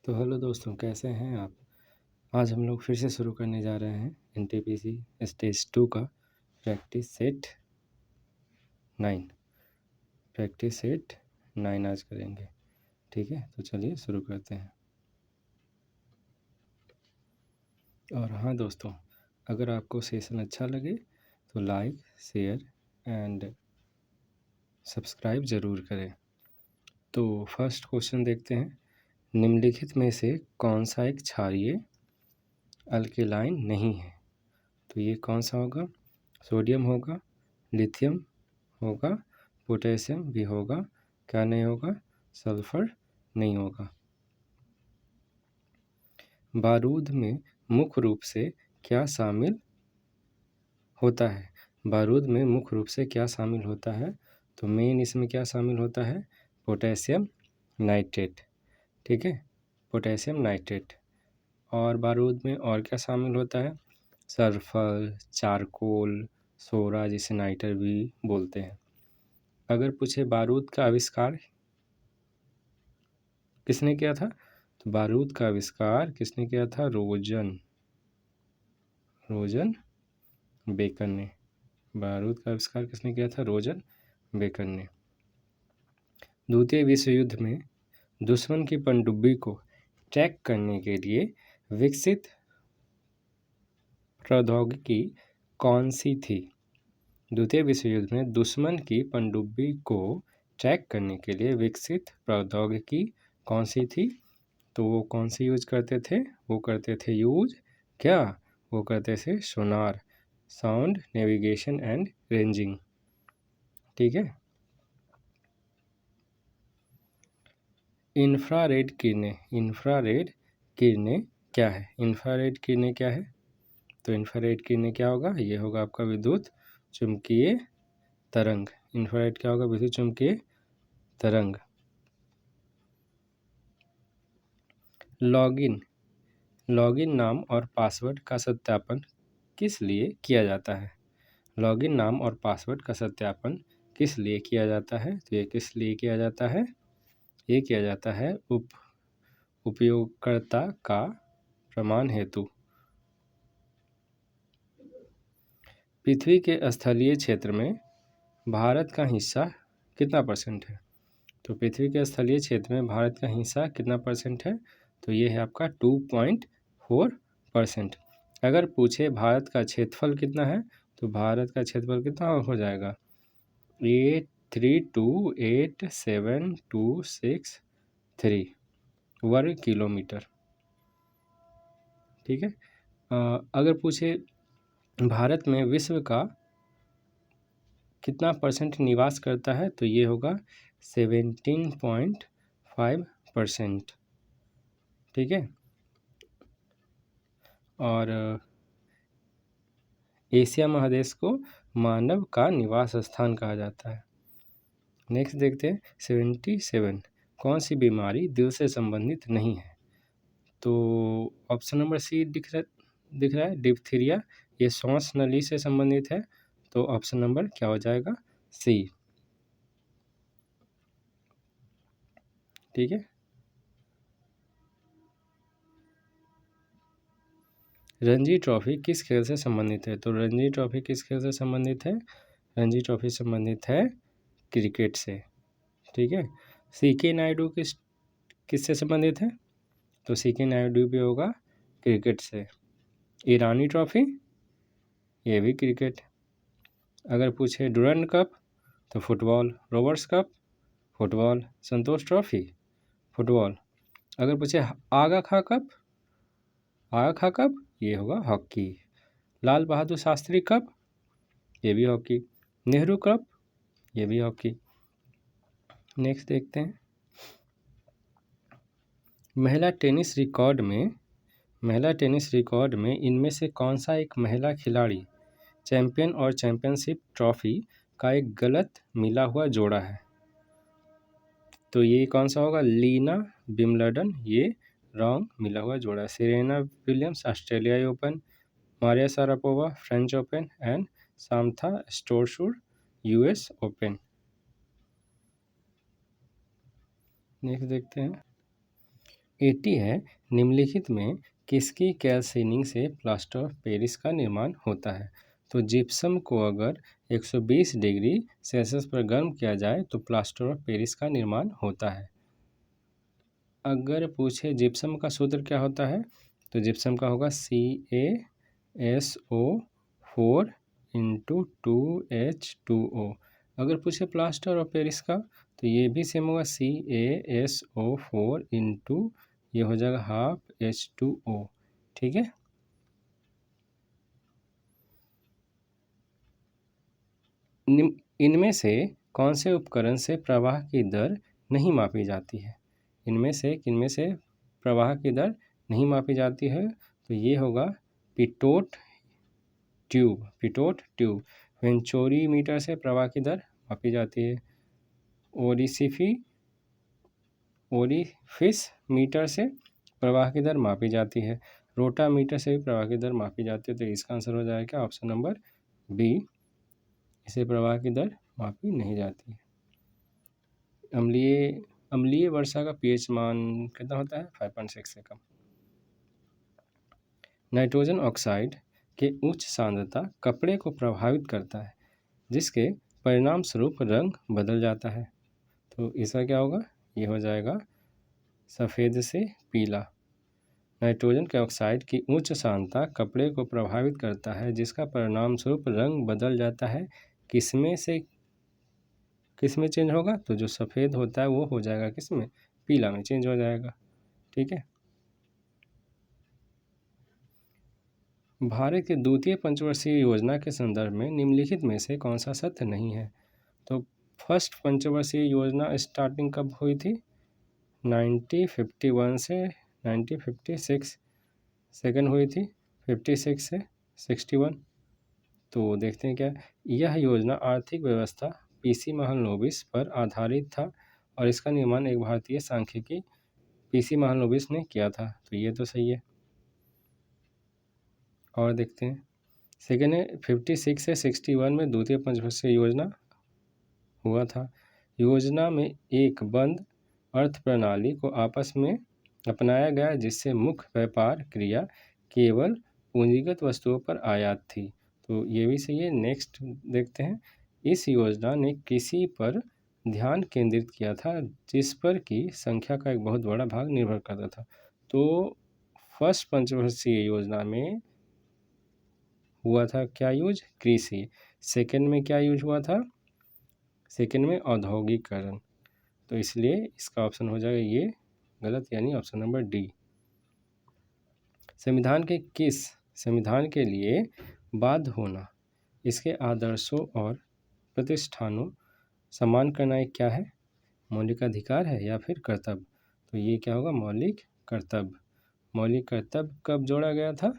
तो हेलो दोस्तों, कैसे हैं आप। आज हम लोग फिर से शुरू करने जा रहे हैं एनटीपीसी स्टेज 2 का प्रैक्टिस सेट 9 आज करेंगे। ठीक है, तो चलिए शुरू करते हैं। और हाँ दोस्तों, अगर आपको सेशन अच्छा लगे तो लाइक, शेयर एंड सब्सक्राइब ज़रूर करें। तो फर्स्ट क्वेश्चन देखते हैं। निम्नलिखित में से कौन सा एक क्षारीय अल्केलाइन नहीं है? तो ये कौन सा होगा? सोडियम होगा, लिथियम होगा, पोटेशियम भी होगा, क्या नहीं होगा? सल्फर नहीं होगा। बारूद में मुख्य रूप से क्या शामिल होता है? बारूद में मुख्य रूप से क्या शामिल होता है? तो मेन इसमें क्या शामिल होता है? Potassium nitrate. ठीक है, पोटेशियम नाइट्रेट। और बारूद में और क्या शामिल होता है? सल्फर, चारकोल, सोरा, जिसे नाइटर भी बोलते हैं। अगर पूछे बारूद का आविष्कार किसने किया था? तो बारूद का आविष्कार किसने किया था? रोजन बेकर ने। बारूद का आविष्कार किसने किया था? रोजन बेकर ने। द्वितीय विश्व युद्ध में दुश्मन की पनडुब्बी को ट्रैक करने के लिए विकसित प्रौद्योगिकी कौन सी थी? द्वितीय विश्व युद्ध में दुश्मन की पनडुब्बी को ट्रैक करने के लिए विकसित प्रौद्योगिकी कौन सी थी? तो वो कौन सी यूज करते थे? वो करते थे वो करते थे सोनार, साउंड नेविगेशन एंड रेंजिंग। ठीक है। इंफ्रारेड किरणें क्या है? इंफ्रारेड किरणें क्या है? तो इंफ्रारेड किरणें क्या होगा? ये होगा आपका विद्युत चुंबकीय तरंग। इंफ्रारेड क्या होगा? विद्युत चुंबकीय तरंग। लॉगिन नाम और पासवर्ड का सत्यापन किस लिए किया जाता है? लॉगिन नाम और पासवर्ड का सत्यापन किस लिए किया जाता है? तो ये किस लिए किया जाता है? ये किया जाता है उपयोगकर्ता का प्रमाण हेतु। पृथ्वी के स्थलीय क्षेत्र में भारत का हिस्सा कितना % है? तो पृथ्वी के स्थलीय क्षेत्र में भारत का हिस्सा कितना % है? तो ये है आपका 2.4%। अगर पूछे भारत का क्षेत्रफल कितना है, तो भारत का क्षेत्रफल कितना हो जाएगा? 8328763 वर्ग किलोमीटर। ठीक है। अगर पूछे भारत में विश्व का कितना % निवास करता है, तो ये होगा 17.5%। ठीक है। और एशिया महादेश को मानव का निवास स्थान कहा जाता है। नेक्स्ट देखते हैं 77। कौन सी बीमारी दिल से संबंधित नहीं है? तो ऑप्शन नंबर सी दिख रहा है, डिप्थीरिया। ये श्वास नली से संबंधित है, तो ऑप्शन नंबर क्या हो जाएगा? सी। ठीक है। रणजी ट्रॉफी किस खेल से संबंधित है? तो रणजी ट्रॉफी किस खेल से संबंधित है? रणजी ट्रॉफी संबंधित है क्रिकेट से। ठीक है। सीके नायडू किससे संबंधित है? तो सीके नायडू भी होगा क्रिकेट से। ईरानी ट्रॉफी, ये भी क्रिकेट। अगर पूछे डुरंड कप, तो football. Rovers cup, football. Santosh trophy, football. अगर पूछे आगा खा कप, ये होगा हॉकी। लाल बहादुर शास्त्री कप, ये भी हॉकी। नेहरू कप, ये भी हॉकी। नेक्स्ट देखते हैं। महिला टेनिस रिकॉर्ड में इनमें से कौन सा एक महिला खिलाड़ी चैंपियन और चैंपियनशिप ट्रॉफी का एक गलत मिला हुआ जोड़ा है? तो ये कौन सा होगा? लीना विम्बलडन, ये रॉन्ग मिला हुआ जोड़ा। सेरेना विलियम्स ऑस्ट्रेलियाई open, Maria Sharapova French Open and Samantha Stosur US open. Next देखते हैं। 80 है, निम्नलिखित में किसकी कैल्सिनिंग से प्लास्टर ऑफ पेरिस का निर्माण होता है? तो जिप्सम को अगर 120 डिग्री सेल्सियस पर गर्म किया जाए तो प्लास्टर ऑफ पेरिस का निर्माण होता है। अगर पूछे जिप्सम का सूत्र क्या होता है, तो जिप्सम का होगा CaSO4 इंटू 2H2O। अगर पूछे प्लास्टर ऑफ पेरिस का, तो ये भी सेम होगा CaSO4 इंटू, ये हो जाएगा हाफ H2O। ठीक है। इनमें से कौन से उपकरण से प्रवाह की दर नहीं मापी जाती है? इनमें से किनमें से प्रवाह की दर नहीं मापी जाती है? तो ये होगा पिटोट ट्यूब वेंचोरीमीटर से प्रवाह की दर मापी जाती है। ओरिफिस मीटर से प्रवाह की दर मापी जाती है। रोटामीटर से भी प्रवाह की दर मापी जाती है। तो इसका आंसर हो जाएगा ऑप्शन नंबर बी, इसे प्रवाह की दर मापी नहीं जाती है। अम्लीय वर्षा का पीएच मान कितना होता है? 5.6 से कम। नाइट्रोजन ऑक्साइड के उच्च सांद्रता कपड़े को प्रभावित करता है, जिसके परिणाम स्वरूप रंग बदल जाता है। तो इसका क्या होगा? ये हो जाएगा सफ़ेद से पीला। नाइट्रोजन के ऑक्साइड की उच्च सांद्रता कपड़े को प्रभावित करता है, जिसका परिणाम स्वरूप रंग बदल जाता है। किसमें चेंज होगा? तो जो सफ़ेद होता है वो हो जाएगा किसमें? पीला में चेंज हो जाएगा। ठीक है। भारत की द्वितीय पंचवर्षीय योजना के संदर्भ में निम्नलिखित में से कौन सा सत्य नहीं है? तो फर्स्ट पंचवर्षीय योजना स्टार्टिंग कब हुई थी? 1951 से 1956। सेकंड हुई थी 56 से 61। तो देखते हैं क्या। यह योजना आर्थिक व्यवस्था पीसी महालनोबिस पर आधारित था और इसका निर्माण एक भारतीय सांख्यिकी पीसी महालनोबिस ने किया था। तो ये तो सही है। और देखते हैं सेकेंड है 56 से 61 में द्वितीय पंचवर्षीय योजना हुआ था। योजना में एक बंद अर्थ प्रणाली को आपस में अपनाया गया, जिससे मुख्य व्यापार क्रिया केवल पूंजीगत वस्तुओं पर आयात थी। तो ये भी सही है। नेक्स्ट देखते हैं। इस योजना ने कृषि पर ध्यान केंद्रित किया था, जिस पर की संख्या का एक बहुत बड़ा भाग निर्भर करता था। तो फर्स्ट पंचवर्षीय योजना में हुआ था क्या यूज? कृषि। सेकंड में क्या यूज हुआ था? सेकंड में औद्योगिकरण। तो इसलिए इसका ऑप्शन हो जाएगा ये गलत, यानी ऑप्शन नंबर डी। संविधान के लिए बाध्य होना, इसके आदर्शों और प्रतिष्ठानों सम्मान करना एक क्या है? मौलिक अधिकार है या फिर कर्तव्य? तो ये क्या होगा? मौलिक कर्तव्य। मौलिक कर्तव्य कब जोड़ा गया था?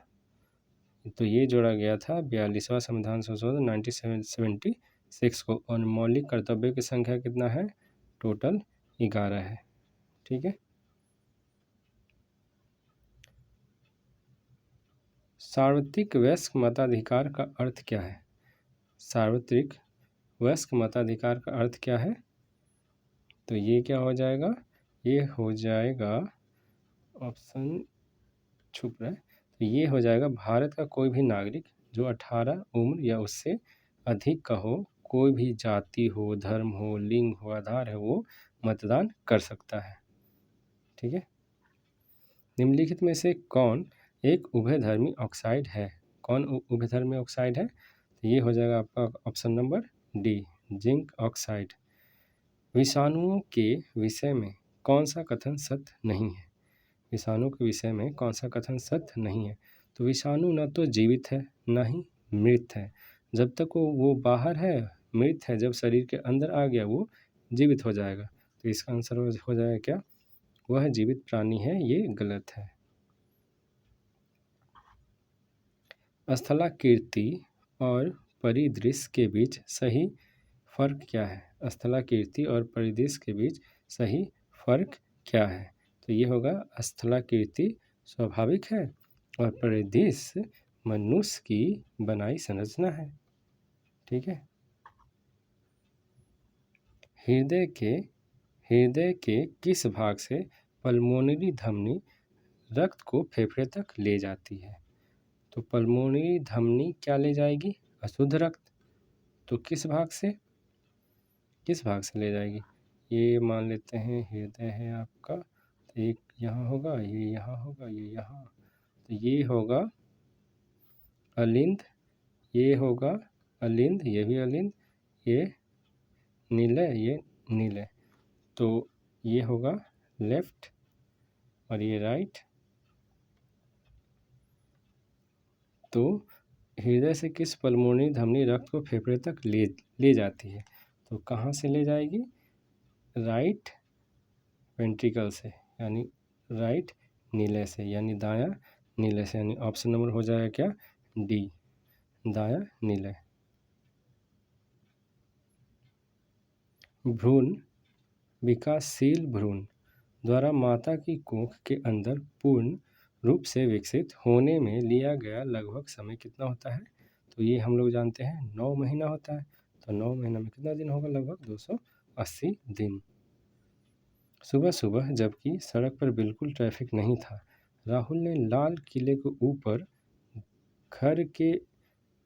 तो ये जोड़ा गया था 42वां संविधान संशोधन 1976 को। और मौलिक कर्तव्यों की संख्या कितना है? टोटल 11 है। ठीक है। सार्वत्रिक वयस्क मताधिकार का अर्थ क्या है? सार्वत्रिक वयस्क मताधिकार का अर्थ क्या है? तो ये क्या हो जाएगा? ये हो जाएगा ऑप्शन छुप रहा है। तो ये हो जाएगा भारत का कोई भी नागरिक जो 18 उम्र या उससे अधिक का हो, कोई भी जाति हो, धर्म हो, लिंग हो, आधार है, वो मतदान कर सकता है। ठीक है। निम्नलिखित में से कौन एक उभयधर्मी ऑक्साइड है? कौन उभयधर्मी ऑक्साइड है? तो ये हो जाएगा आपका option number D, zinc oxide. विषाणुओं के विषय में कौन सा कथन सत्य नहीं है? विषाणु के विषय में कौन सा कथन सत्य नहीं है? तो विषाणु न तो जीवित है न ही मृत है। जब तक वो बाहर है मृत है, जब शरीर के अंदर आ गया वो जीवित हो जाएगा। तो इसका आंसर हो जाएगा क्या? वह जीवित प्राणी है। ये गलत है। स्थलाकृति और परिदृश्य के बीच सही फर्क क्या है? स्थलाकृति और परिदृश्य के बीच सही फर्क क्या है? तो ये होगा स्थलाकृति स्वाभाविक है और परिदृश्य मनुष्य की बनाई संरचना है। ठीक है। हृदय के किस भाग से पल्मोनरी धमनी रक्त को फेफड़े तक ले जाती है। तो पल्मोनरी धमनी क्या ले जाएगी? अशुद्ध रक्त। तो किस भाग से ले जाएगी? ये मान लेते हैं हृदय है आपका, तो एक यहाँ होगा, ये यहाँ होगा, ये यहाँ, तो ये होगा अलिंद, ये होगा अलिंद, ये भी अलिंद, ये नीले, ये नीले, तो ये होगा लेफ्ट और ये राइट। तो हृदय से किस पल्मोनरी धमनी रक्त को फेफड़े तक ले जाती है? तो कहाँ से ले जाएगी? राइट वेंट्रिकल से, यानी राइट नीले से, यानी दायां नीले से, यानी ऑप्शन नंबर हो जाएगा क्या? डी, दायां नीले। भ्रूण विकासशील भ्रूण द्वारा माता की कोख के अंदर पूर्ण रूप से विकसित होने में लिया गया लगभग समय कितना होता है? तो ये हम लोग जानते हैं 9 महीना होता है। तो 9 महीना में कितना दिन होगा? लगभग 280 दिन। सुबह सुबह जबकि सड़क पर बिल्कुल ट्रैफिक नहीं था, राहुल ने लाल किले के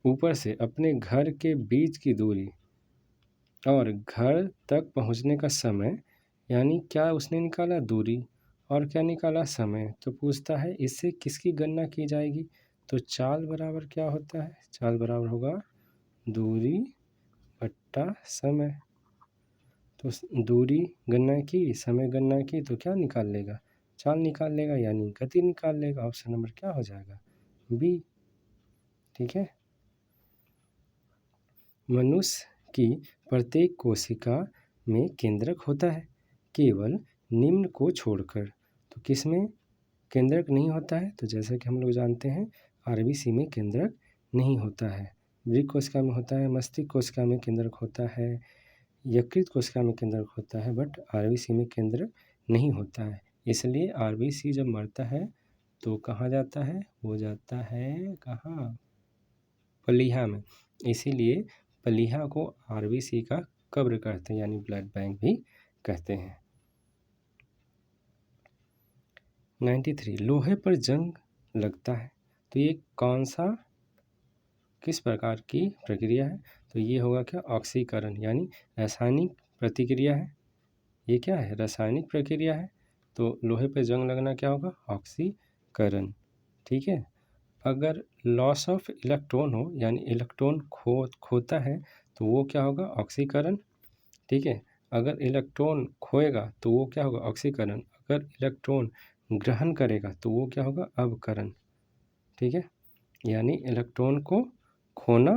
ऊपर से अपने घर के बीच की दूरी और घर तक पहुंचने का समय, यानी क्या उसने निकाला? दूरी, और क्या निकाला? समय। तो पूछता है इससे किसकी गणना की जाएगी? तो चाल बराबर क्या होता है? चाल बराबर होगा दूरी बट्टा समय। तो दूरी गणना की, समय गणना की, तो क्या निकाल लेगा? चाल निकाल लेगा, यानी गति निकाल लेगा। ऑप्शन नंबर क्या हो जाएगा? बी। ठीक है। मनुष्य की प्रत्येक कोशिका में केंद्रक होता है, केवल निम्न को छोड़कर। तो किस में केंद्रक नहीं होता है? तो जैसा कि हम लोग जानते हैं आरबीसी में केंद्रक नहीं होता है। वृक्क कोशिका में होता है, मस्तिष्क कोशिका में केंद्रक होता है, यकृत कोशिका में केंद्रक होता है, बट आरबीसी में केंद्रक नहीं होता है। इसलिए आरबीसी जब मरता है तो कहाँ जाता है? वो जाता है कहाँ? पलीहा में। इसीलिए पलीहा को आरबीसी का कब्र कहते हैं, यानी ब्लड बैंक भी कहते हैं। 93 लोहे पर जंग लगता है, तो ये कौन सा किस प्रकार की प्रक्रिया है? तो ये होगा क्या? ऑक्सीकरण, यानी रासायनिक प्रतिक्रिया है। ये क्या है? रासायनिक प्रक्रिया है। तो लोहे पर जंग लगना क्या होगा? ऑक्सीकरण। ठीक है। अगर लॉस ऑफ इलेक्ट्रॉन हो, यानी इलेक्ट्रॉन खोता है, तो वो क्या होगा? ऑक्सीकरण। ठीक है। अगर इलेक्ट्रॉन खोएगा तो वो क्या होगा? ऑक्सीकरण। अगर इलेक्ट्रॉन ग्रहण करेगा तो वो क्या होगा? अवकरण। ठीक है। यानी इलेक्ट्रॉन को खोना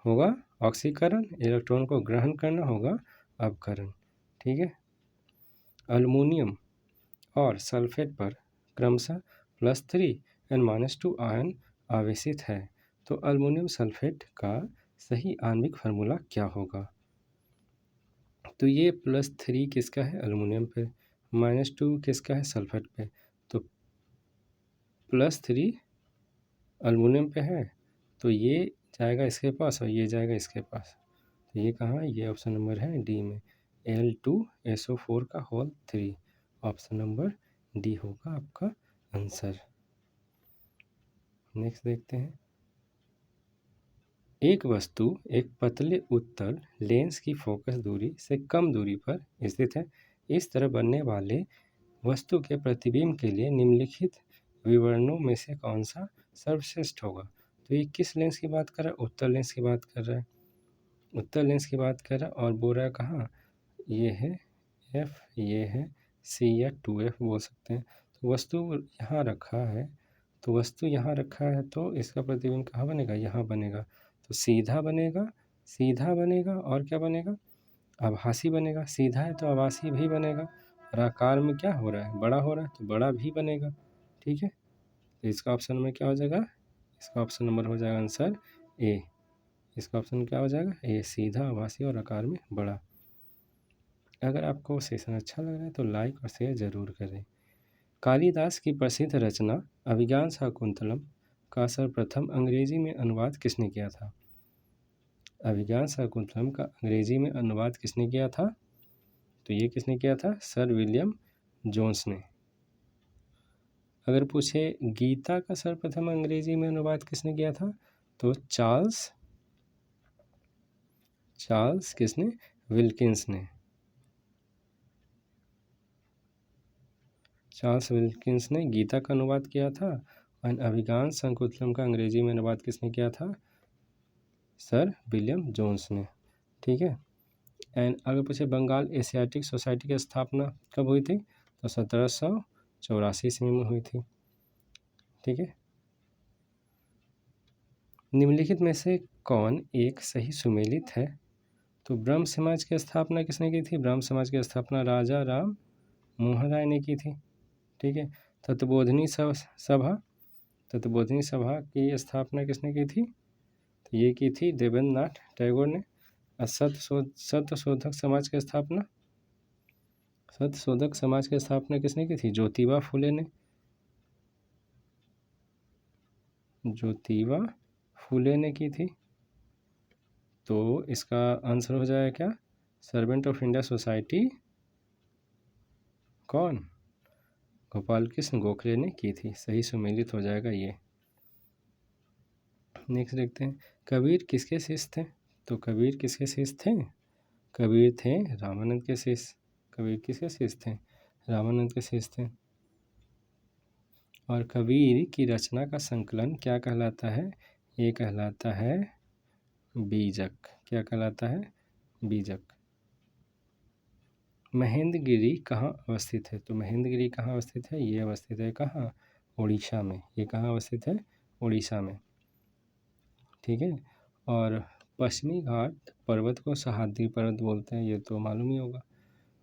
होगा ऑक्सीकरण, इलेक्ट्रॉन को ग्रहण करना होगा अवकरण। ठीक है। अल्युमिनियम और सल्फेट पर क्रमशः +3 एंड -2 आयन आवेशित है। तो अल्युमिनियम सल्फेट का सही आणविक फार्मूला क्या होगा? तो ये +3 किसका है? अल्युमिनियम पे, -2 किसका है? सल्फेट पे। तो +3 अल्युमिनियम पे है, तो ये जाएगा इसके पास और ये जाएगा इसके पास। तो ये कहाँ? ये ऑप्शन नंबर है डी में, Al2SO4 का होल 3। ऑप्शन नंबर डी होगा आपका आंसर। नेक्स्ट देखते हैं। एक वस्तु एक पतले उत्तल लेंस की फोकस दूरी से कम दूरी पर स्थित है। इस तरह बनने वाले वस्तु के प्रतिबिंब के लिए निम्नलिखित विवरणों में से कौन सा सर्वश्रेष्ठ होगा? तो ये किस लेंस की बात कर रहा है? उत्तल लेंस की बात कर रहा है। उत्तल लेंस की बात कर रहा है और बोल रहा है कहाँ? ये है F, ये है C या 2F बोल सकते हैं। तो वस्तु यहाँ रखा है, तो वस्तु यहाँ रखा है, तो इसका प्रतिबिंब कहाँ बनेगा? यहाँ बनेगा। तो सीधा बनेगा, सीधा बनेगा, और क्या बनेगा? आभासी बनेगा। सीधा है तो आभासी भी बनेगा, और आकार में क्या हो रहा है? बड़ा हो रहा है, तो बड़ा भी बनेगा। ठीक है। तो इसका ऑप्शन में क्या हो जाएगा? इसका ऑप्शन नंबर हो जाएगा आंसर ए। इसका ऑप्शन क्या हो जाएगा? ए, सीधा, आभासी और आकार में बड़ा। अगर आपको सेशन अच्छा लग रहा है तो लाइक और शेयर ज़रूर करें। कालिदास की प्रसिद्ध रचना अभिज्ञान शाकुंतलम का सर्वप्रथम अंग्रेजी में अनुवाद किसने किया था? अभिज्ञान शाकुंतलम का अंग्रेजी में अनुवाद किसने किया था? तो ये किसने किया था? सर विलियम जोन्स ने। अगर पूछे गीता का सर्वप्रथम अंग्रेजी में अनुवाद किसने किया था, तो चार्ल्स किसने, विल्किंस ने। चार्ल्स विल्किंस ने गीता का अनुवाद किया था। और अभिज्ञान शकुंतलम का अंग्रेजी में अनुवाद किसने किया था, सर विलियम जोन्स ने। ठीक है। एंड अगर पूछे बंगाल एशियाटिक सोसाइटी की स्थापना कब हुई थी, तो 1784 ईस्वी में हुई थी। ठीक है। निम्नलिखित में से कौन एक सही सुमेलित है, तो ब्रह्म समाज की स्थापना किसने की थी, ब्रह्म समाज की स्थापना राजा राम मोहन राय ने की थी। ठीक है। तत्वबोधिनी सभा तत्वबोधिनी सभा की स्थापना किसने की थी, तो ये की थी देवेंद्र नाथ टैगोर ने। और सत्यशोधक समाज की स्थापना किसने की थी, ज्योतिबा फुले ने। ज्योतिबा फुले ने की थी। तो इसका आंसर हो जाएगा क्या, सर्वेंट ऑफ इंडिया सोसाइटी कौन, गोपाल कृष्ण गोखले ने की थी। सही सुमेलित हो जाएगा ये। नेक्स्ट देखते हैं, कबीर किसके शिष्य थे, तो कबीर किसके शिष्य थे, कबीर थे रामानंद के शिष्य। कबीर किसके शिष्य थे, रामानंद के शिष्य थे। और कबीर की रचना का संकलन क्या कहलाता है, ये कहलाता है बीजक। क्या कहलाता है, बीजक। महेंद्रगिरी कहाँ अवस्थित है, तो महेंद्रगिरी कहाँ अवस्थित है, ये अवस्थित है कहाँ, उड़ीसा में। ये कहाँ अवस्थित है, उड़ीसा में। ठीक है। और पश्चिमी घाट पर्वत को सह्याद्री पर्वत बोलते हैं, ये तो मालूम ही होगा।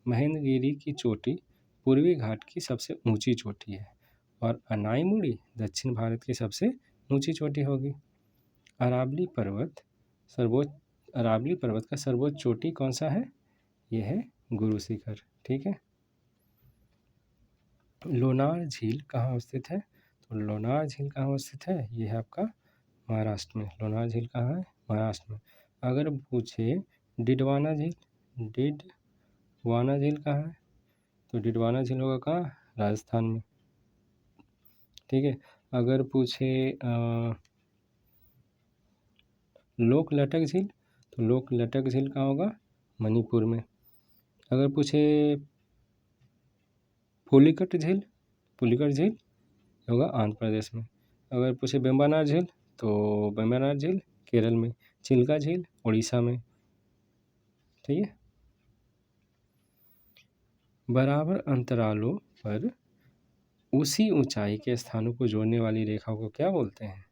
महेंद्रगिरी की चोटी पूर्वी घाट की सबसे ऊंची चोटी है। और अनाईमुड़ी दक्षिण भारत की सबसे ऊंची चोटी होगी। अरावली पर्वत का सर्वोच्च चोटी कौन सा है, यह है गुरु शिखर। ठीक है। लोनार झील कहाँ अवस्थित है, तो लोनार झील कहाँ अवस्थित है, ये है आपका महाराष्ट्र में। लोनार झील कहाँ है, महाराष्ट्र में। अगर पूछे डिडवाना झील कहाँ है, तो डिडवाना झील होगा कहाँ, राजस्थान में। ठीक है। अगर पूछे लोकलटक झील, तो लोकलटक झील कहाँ होगा, मणिपुर में। अगर पूछे पुलिकट झील होगा आंध्र प्रदेश में। अगर पूछे बेम्बानार झील, तो बेम्बानार झील केरल में। चिल्का झील उड़ीसा में। ठीक है। बराबर अंतरालों पर उसी ऊंचाई के स्थानों को जोड़ने वाली रेखा को क्या बोलते हैं,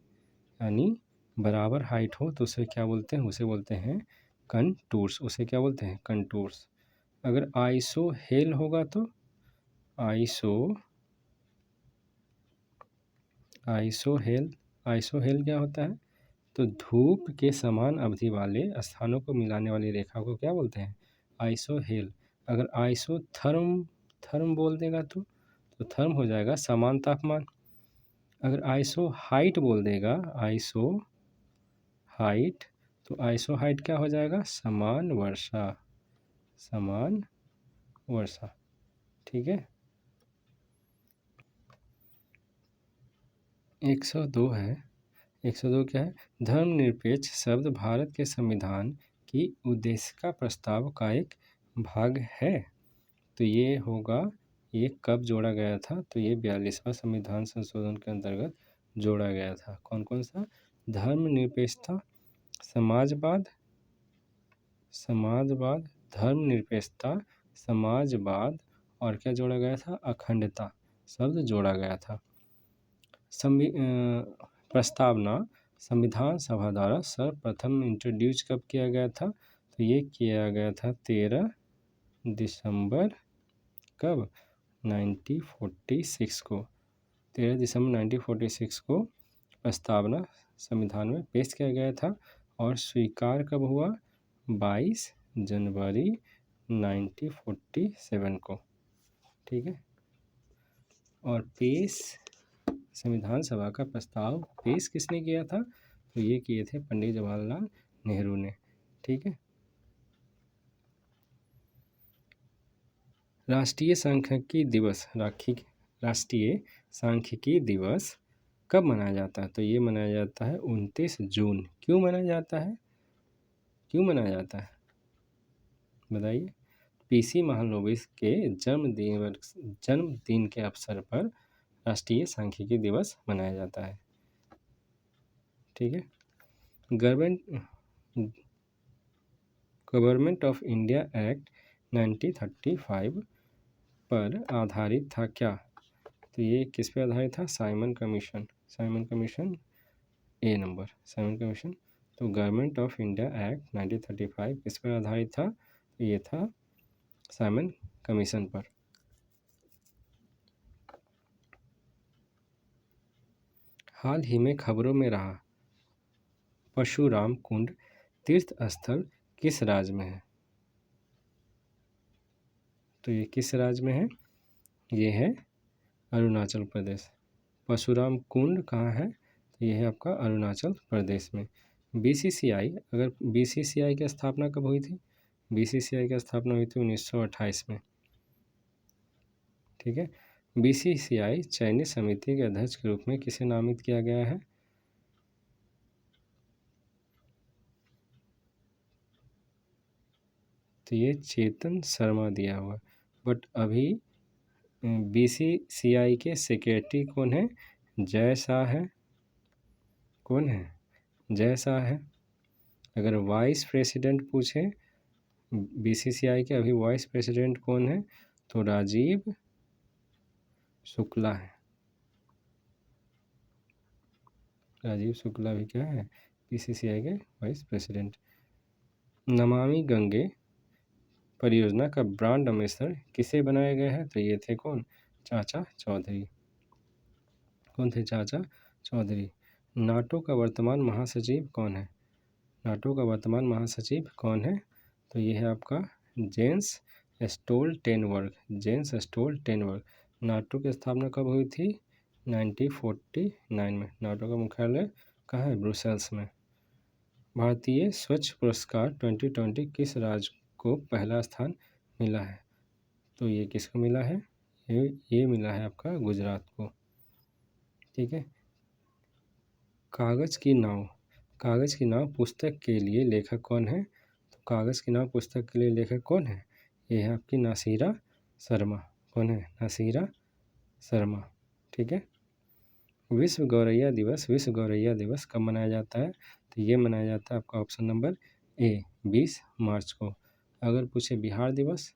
यानी बराबर हाइट हो तो उसे क्या बोलते हैं, उसे बोलते हैं कंटूर्स। उसे क्या बोलते हैं, कंटूर्स। अगर आइसोहेल होगा तो आइसोहेल क्या होता है, तो धूप के समान अवधि वाले स्थानों को मिलाने वाली रेखा को क्या बोलते हैं, आइसोहेल। अगर थर्म बोल देगा तो थर्म हो जाएगा समान तापमान। अगर आइसो हाइट बोल देगा, तो आइसो हाइट क्या हो जाएगा, समान वर्षा। ठीक है। 102 है। 102 क्या है, धर्मनिरपेक्ष शब्द भारत के संविधान की उद्देश्य का प्रस्ताव का एक भाग है। तो ये होगा, ये कब जोड़ा गया था, तो ये 42वां संविधान संशोधन के अंतर्गत जोड़ा गया था। कौन कौन सा, धर्मनिरपेक्षता, धर्मनिरपेक्षता, समाजवाद, और क्या जोड़ा गया था, अखंडता शब्द जोड़ा गया था। प्रस्तावना संविधान सभा द्वारा सर्वप्रथम इंट्रोड्यूस कब किया गया था, तो ये किया गया था 13 दिसंबर कब, 1946 को। 13 दिसंबर 1946 को प्रस्तावना संविधान में पेश किया गया था। और स्वीकार कब हुआ, 22 जनवरी 1947 को। ठीक है। और संविधान सभा का प्रस्ताव पेश किसने किया था, तो ये किए थे पंडित जवाहरलाल नेहरू ने। ठीक है। राष्ट्रीय सांख्यिकी दिवस राष्ट्रीय सांख्यिकी दिवस कब मनाया जाता है? तो ये मनाया जाता है 29 जून। क्यों मनाया जाता है? क्यों मनाया जाता है बताइए। पीसी महालनोबिस के जन्मदिन के अवसर पर राष्ट्रीय सांख्यिकी दिवस मनाया जाता है। ठीक है। गवर्नमेंट ऑफ इंडिया एक्ट 1935 पर आधारित था क्या? तो ये किस पे आधारित था? Simon commission. साइमन कमीशन ए नंबर, साइमन कमीशन। तो गवर्नमेंट ऑफ इंडिया एक्ट 1935 किस पर आधारित था? तो ये था साइमन कमीशन पर। हाल ही में खबरों में रहा परशुराम कुंड तीर्थ स्थल किस राज्य में है? तो ये किस राज्य में है? ये है अरुणाचल प्रदेश। परशुराम कुंड कहाँ है? तो ये है आपका अरुणाचल प्रदेश में। बीसीसीआई, अगर बीसीसीआई की स्थापना कब हुई थी? बीसीसीआई की स्थापना हुई थी 1928 में। ठीक है। बीसीसीआई चयनित समिति के अध्यक्ष के रूप में किसे नामित किया गया है? तो ये चेतन शर्मा दिया हुआ। बट अभी बीसीसीआई के सेक्रेटरी कौन है? जय शाह है। कौन है? जय शाह है। अगर वाइस प्रेसिडेंट पूछे बीसीसीआई के अभी वाइस प्रेसिडेंट कौन है? तो राजीव शुक्ला है। राजीव शुक्ला भी क्या है? बीसीसीआई के वाइस प्रेसिडेंट। नमामि गंगे परियोजना का ब्रांड एम्बेसडर किसे बनाया गया है? तो ये थे कौन? चाचा चौधरी। कौन थे? चाचा चौधरी। नाटो का वर्तमान महासचिव कौन है? नाटो का वर्तमान महासचिव कौन है? तो ये है आपका Jens Stoltenberg. Jens Stoltenberg. NATO की स्थापना कब हुई थी? 1949 में। नाटो का मुख्यालय कहाँ है? ब्रुसेल्स में। भारतीय स्वच्छ पुरस्कार 2020 किस राज्य को पहला स्थान मिला है? तो ये किसको मिला है? ये मिला है आपका गुजरात को। ठीक है। कागज़ की नाव। कागज़ की नाव पुस्तक के लिए लेखक कौन है? तो कागज़ की नाव पुस्तक के लिए लेखक कौन है? ये है आपकी नासिरा शर्मा। कौन है? नासिरा शर्मा। ठीक है। विश्व गौरैया दिवस। विश्व गौरैया दिवस कब मनाया जाता है? तो ये मनाया जाता है आपका ऑप्शन नंबर ए 20 मार्च को। अगर पूछे बिहार दिवस,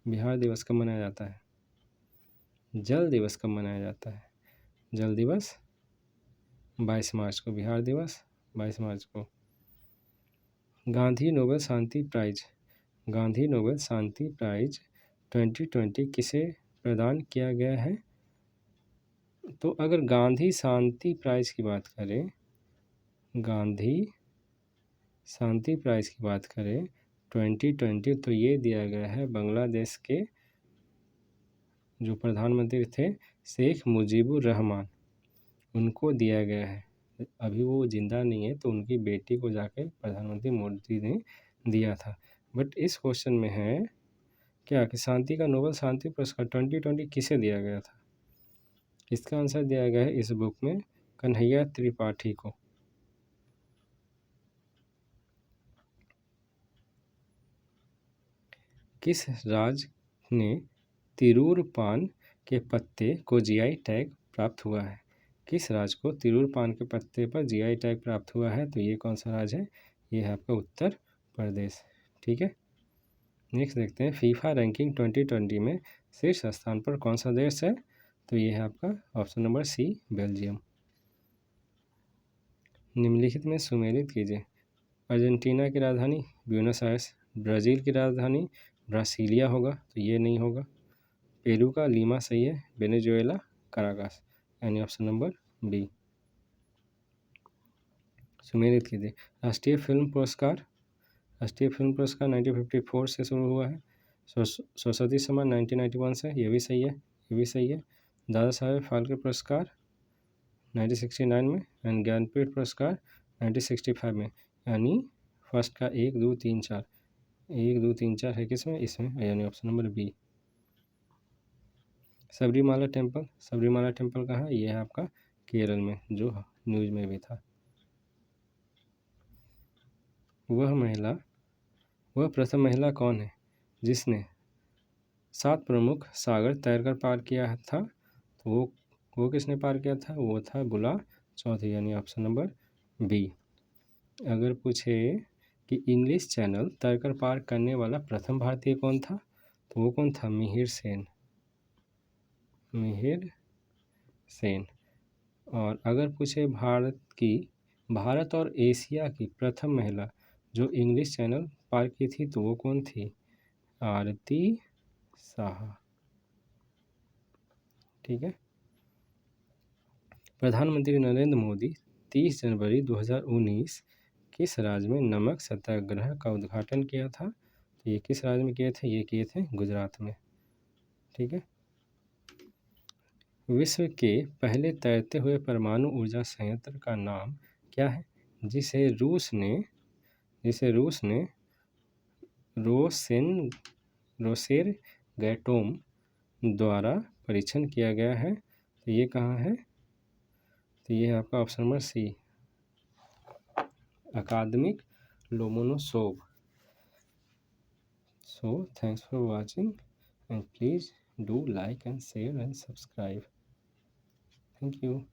बिहार दिवस कब मनाया जाता है? जल दिवस कब मनाया जाता है? जल दिवस 22 मार्च को। बिहार दिवस 22 मार्च को। गांधी नोबेल शांति प्राइज। गांधी नोबेल शांति प्राइज 2020 किसे प्रदान किया गया है? तो अगर गांधी शांति प्राइज की बात करें, गांधी शांति प्राइज की बात करें 2020, तो ये दिया गया है बांग्लादेश के जो प्रधानमंत्री थे शेख मुजीबुर रहमान, उनको दिया गया है। अभी वो ज़िंदा नहीं है, तो उनकी बेटी को जाके प्रधानमंत्री मोदी ने दिया था। बट इस क्वेश्चन में है क्या कि शांति का नोबेल शांति पुरस्कार 2020 किसे दिया गया था? इसका आंसर दिया गया है इस बुक में कन्हैया त्रिपाठी को। किस राज्य ने तिरूर पान के पत्ते को जीआई टैग प्राप्त हुआ है? किस राज्य को तिरूर पान के पत्ते पर जीआई टैग प्राप्त हुआ है? तो ये कौन सा राज्य है? ये है आपका उत्तर प्रदेश। ठीक है। नेक्स्ट देखते हैं फीफा रैंकिंग 2020 में शीर्ष स्थान पर कौन सा देश है? तो ये है आपका ऑप्शन नंबर सी बेल्जियम। निम्नलिखित में सुमेलित कीजिए। अर्जेंटीना की राजधानी ब्यूनस आयर्स। ब्राज़ील की राजधानी ब्रासीलिया होगा, तो ये नहीं होगा। पेरू का लीमा सही है। वेनेजुएला काराकास, यानी ऑप्शन नंबर बी। सुमेलित कीजिए। राष्ट्रीय फिल्म पुरस्कार। राष्ट्रीय फिल्म पुरस्कार 1954 से शुरू हुआ है। सरस्वती सम्मान 1991 से, ये भी सही है, ये भी सही है। दादा साहेब फाल्के पुरस्कार 1969 में एंड ज्ञानपीठ पुरस्कार 1965 में, यानी फर्स्ट का 1, 2, 3, 4 1 2 3 4 है किसमें, इसमें, यानी option number B. Sabarimala temple, Sabarimala temple कहाँ है, ये है आपका केरल में, जो न्यूज़ में भी था। वह प्रथम महिला कौन है जिसने 7 प्रमुख सागर तैरकर पार किया था, तो वो किसने पार किया था, वो था बुला चौधरी, यानी ऑप्शन नंबर बी। अगर पूछे कि इंग्लिश चैनल तैरकर पार करने वाला प्रथम भारतीय कौन था, तो वो कौन था, मिहिर सेन, मिहिर सेन। और अगर पूछे भारत और एशिया की प्रथम महिला जो इंग्लिश चैनल पार की थी, तो वो कौन थी, आरती साहा। ठीक है। प्रधानमंत्री नरेंद्र मोदी 30 जनवरी 2019 किस राज्य में नमक सत्याग्रह का उद्घाटन किया था, तो ये किस राज्य में किए थे, ये किए थे गुजरात में। ठीक है। विश्व के पहले तैरते हुए परमाणु ऊर्जा संयंत्र का नाम क्या है, जिसे रूस ने रोसेर गैटोम द्वारा परीक्षण किया गया है, तो ये कहाँ है, तो ये है आपका ऑप्शन नंबर सी, अकादमिक Lomonosov. So thanks for watching and please do like and share and subscribe. Thank you.